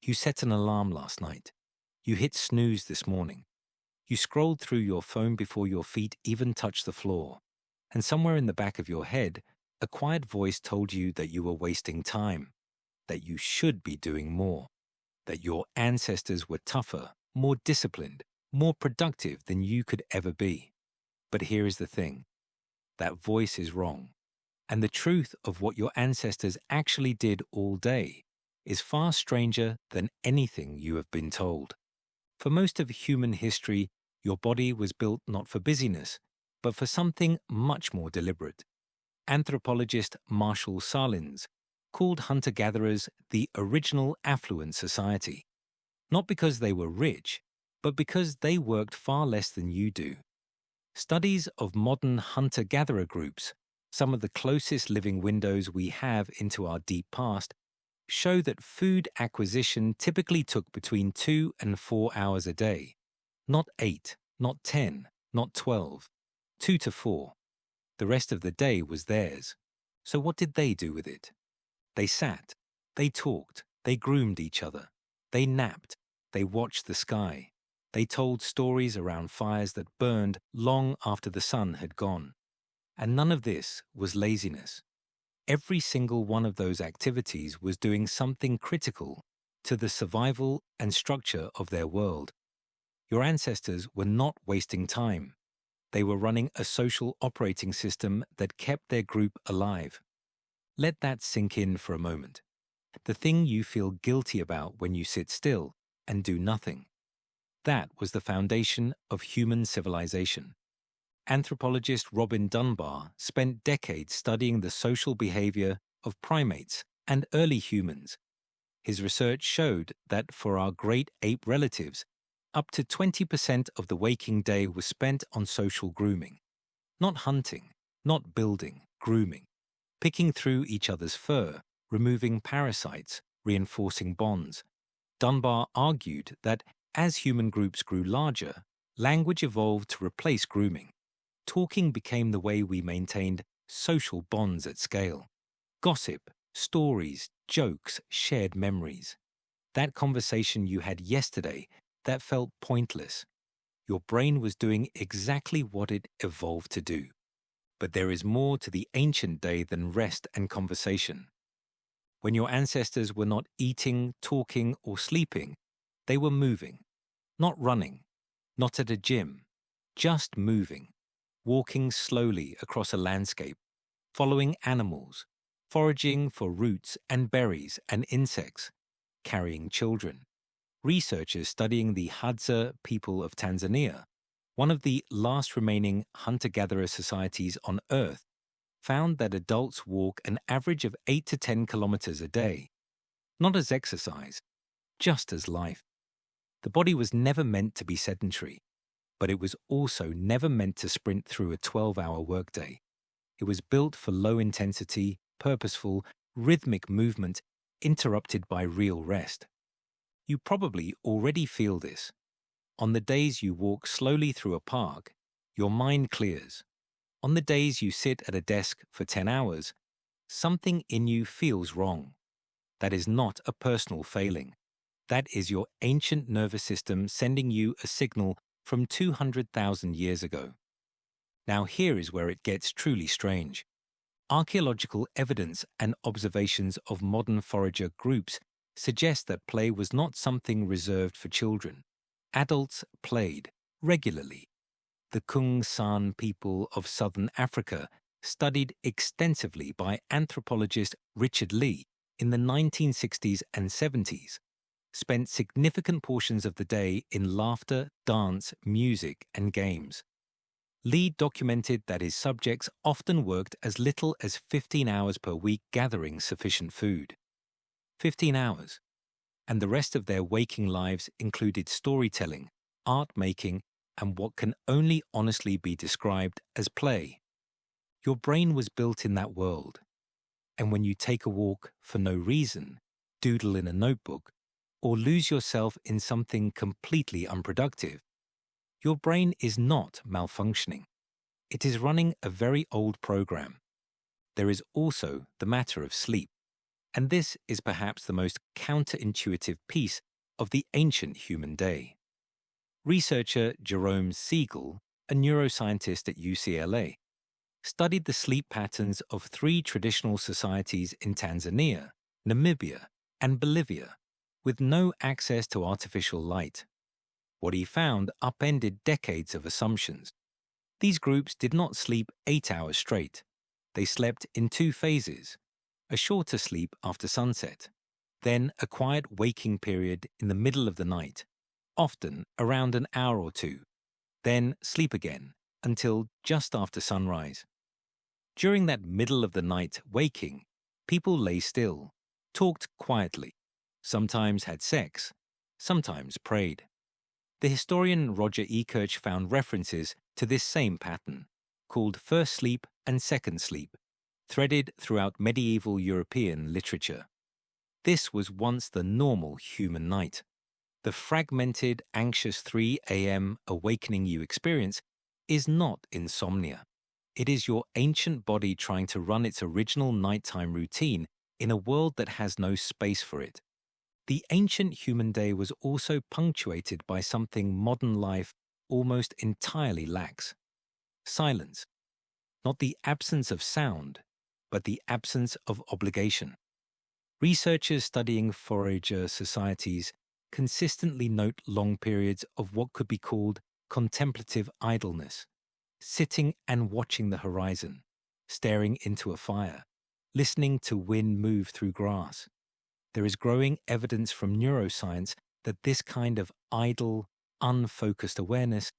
You set an alarm last night. You hit snooze this morning. You scrolled through your phone before your feet even touched the floor. And somewhere in the back of your head, a quiet voice told you that you were wasting time, that you should be doing more, that your ancestors were tougher, more disciplined, more productive than you could ever be. But here is the thing. That voice is wrong. And the truth of what your ancestors actually did all day is far stranger than anything you have been told. For most of human history, your body was built not for busyness, but for something much more deliberate. Anthropologist Marshall Salins called hunter-gatherers the original affluent society, not because they were rich, but because they worked far less than you do. Studies of modern hunter-gatherer groups, some of the closest living windows we have into our deep past, show that food acquisition typically took between 2 and 4 hours a day. Not 8, not 10, not 12. 2 to 4. The rest of the day was theirs. So what did they do with it? They sat, they talked, they groomed each other, they napped, they watched the sky, they told stories around fires that burned long after the sun had gone. And none of this was laziness. Every single one of those activities was doing something critical to the survival and structure of their world. Your ancestors were not wasting time. They were running a social operating system that kept their group alive. Let that sink in for a moment. The thing you feel guilty about when you sit still and do nothing. That was the foundation of human civilization. Anthropologist Robin Dunbar spent decades studying the social behavior of primates and early humans. His research showed that for our great ape relatives, up to 20% of the waking day was spent on social grooming. Not hunting, not building, grooming. Picking through each other's fur, removing parasites, reinforcing bonds. Dunbar argued that as human groups grew larger, language evolved to replace grooming. Talking became the way we maintained social bonds at scale. Gossip, stories, jokes, shared memories. That conversation you had yesterday that felt pointless. Your brain was doing exactly what it evolved to do. But there is more to the ancient day than rest and conversation. When your ancestors were not eating, talking, or sleeping, they were moving. Not running, not at a gym, just moving. Walking slowly across a landscape, following animals, foraging for roots and berries and insects, carrying children. Researchers studying the Hadza people of Tanzania, one of the last remaining hunter-gatherer societies on Earth, found that adults walk an average of 8 to 10 kilometers a day, not as exercise, just as life. The body was never meant to be sedentary. But it was also never meant to sprint through a 12-hour workday. It was built for low-intensity, purposeful, rhythmic movement interrupted by real rest. You probably already feel this. On the days you walk slowly through a park, your mind clears. On the days you sit at a desk for 10 hours, something in you feels wrong. That is not a personal failing. That is your ancient nervous system sending you a signal from 200,000 years ago. Now here is where it gets truly strange. Archaeological evidence and observations of modern forager groups suggest that play was not something reserved for children. Adults played regularly. The Kung San people of southern Africa, studied extensively by anthropologist Richard Lee in the 1960s and 70s, spent significant portions of the day in laughter, dance, music, and games. Lee documented that his subjects often worked as little as 15 hours per week gathering sufficient food. 15 hours. And the rest of their waking lives included storytelling, art making, and what can only honestly be described as play. Your brain was built in that world. And when you take a walk for no reason, doodle in a notebook, or lose yourself in something completely unproductive, your brain is not malfunctioning. It is running a very old program. There is also the matter of sleep. And this is perhaps the most counterintuitive piece of the ancient human day. Researcher Jerome Siegel, a neuroscientist at UCLA, studied the sleep patterns of 3 traditional societies in Tanzania, Namibia, and Bolivia, with no access to artificial light. What he found upended decades of assumptions. These groups did not sleep 8 hours straight. They slept in 2 phases, a shorter sleep after sunset, then a quiet waking period in the middle of the night, often around an hour or 2, then sleep again until just after sunrise. During that middle of the night waking, people lay still, talked quietly, sometimes had sex, sometimes prayed. The historian Roger Ekirch found references to this same pattern, called first sleep and second sleep, threaded throughout medieval European literature. This was once the normal human night. The fragmented, anxious 3 a.m. awakening you experience is not insomnia. It is your ancient body trying to run its original nighttime routine in a world that has no space for it. The ancient human day was also punctuated by something modern life almost entirely lacks: silence. Not the absence of sound, but the absence of obligation. Researchers studying forager societies consistently note long periods of what could be called contemplative idleness, sitting and watching the horizon, staring into a fire, listening to wind move through grass. There is growing evidence from neuroscience that this kind of idle, unfocused awareness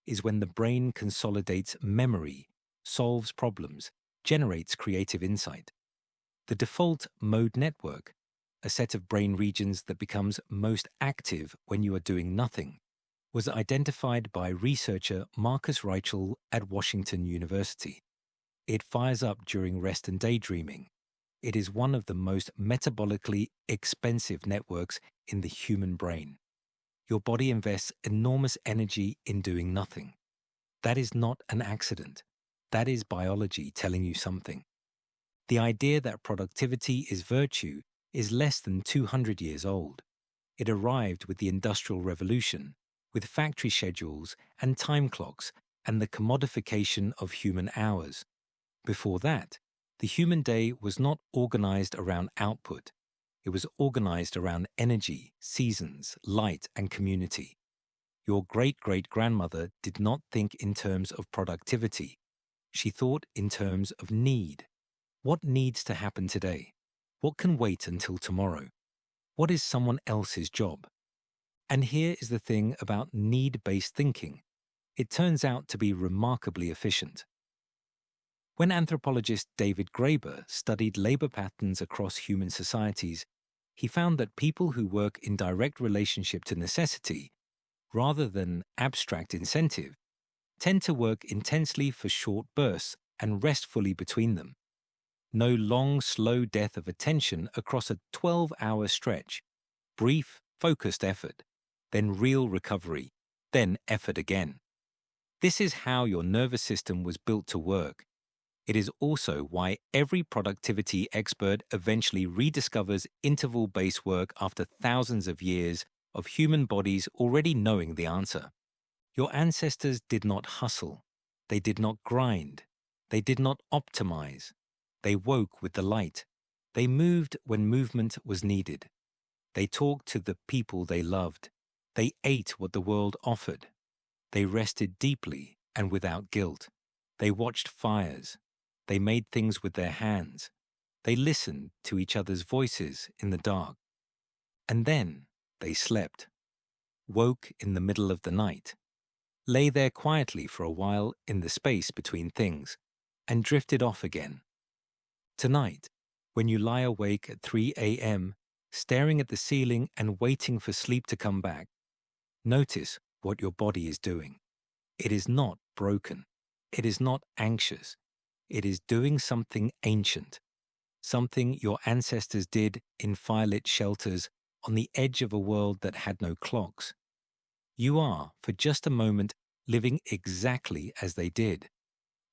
is when the brain consolidates memory, solves problems, generates creative insight. The default mode network, a set of brain regions that becomes most active when you are doing nothing, was identified by researcher Marcus Reichel at Washington University. It fires up during rest and daydreaming. It is one of the most metabolically expensive networks in the human brain. Your body invests enormous energy in doing nothing. That is not an accident. That is biology telling you something. The idea that productivity is virtue is less than 200 years old. It arrived with the Industrial Revolution, with factory schedules and time clocks and the commodification of human hours. Before that, the human day was not organized around output. It was organized around energy, seasons, light, and community. Your great-great-grandmother did not think in terms of productivity. She thought in terms of need. What needs to happen today? What can wait until tomorrow? What is someone else's job? And here is the thing about need-based thinking. It turns out to be remarkably efficient. When anthropologist David Graeber studied labor patterns across human societies, he found that people who work in direct relationship to necessity, rather than abstract incentive, tend to work intensely for short bursts and rest fully between them. No long, slow death of attention across a 12-hour stretch. Brief, focused effort, then real recovery, then effort again. This is how your nervous system was built to work. It is also why every productivity expert eventually rediscovers interval-based work after thousands of years of human bodies already knowing the answer. Your ancestors did not hustle. They did not grind. They did not optimize. They woke with the light. They moved when movement was needed. They talked to the people they loved. They ate what the world offered. They rested deeply and without guilt. They watched fires. They made things with their hands. They listened to each other's voices in the dark. And then they slept, woke in the middle of the night, lay there quietly for a while in the space between things, and drifted off again. Tonight, when you lie awake at 3 a.m., staring at the ceiling and waiting for sleep to come back, notice what your body is doing. It is not broken. It is not anxious. It is doing something ancient, something your ancestors did in firelit shelters on the edge of a world that had no clocks. You are, for just a moment, living exactly as they did.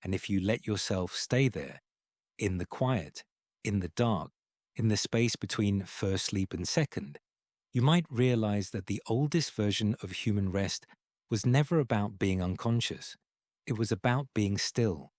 And if you let yourself stay there, in the quiet, in the dark, in the space between first sleep and second, you might realize that the oldest version of human rest was never about being unconscious. It was about being still.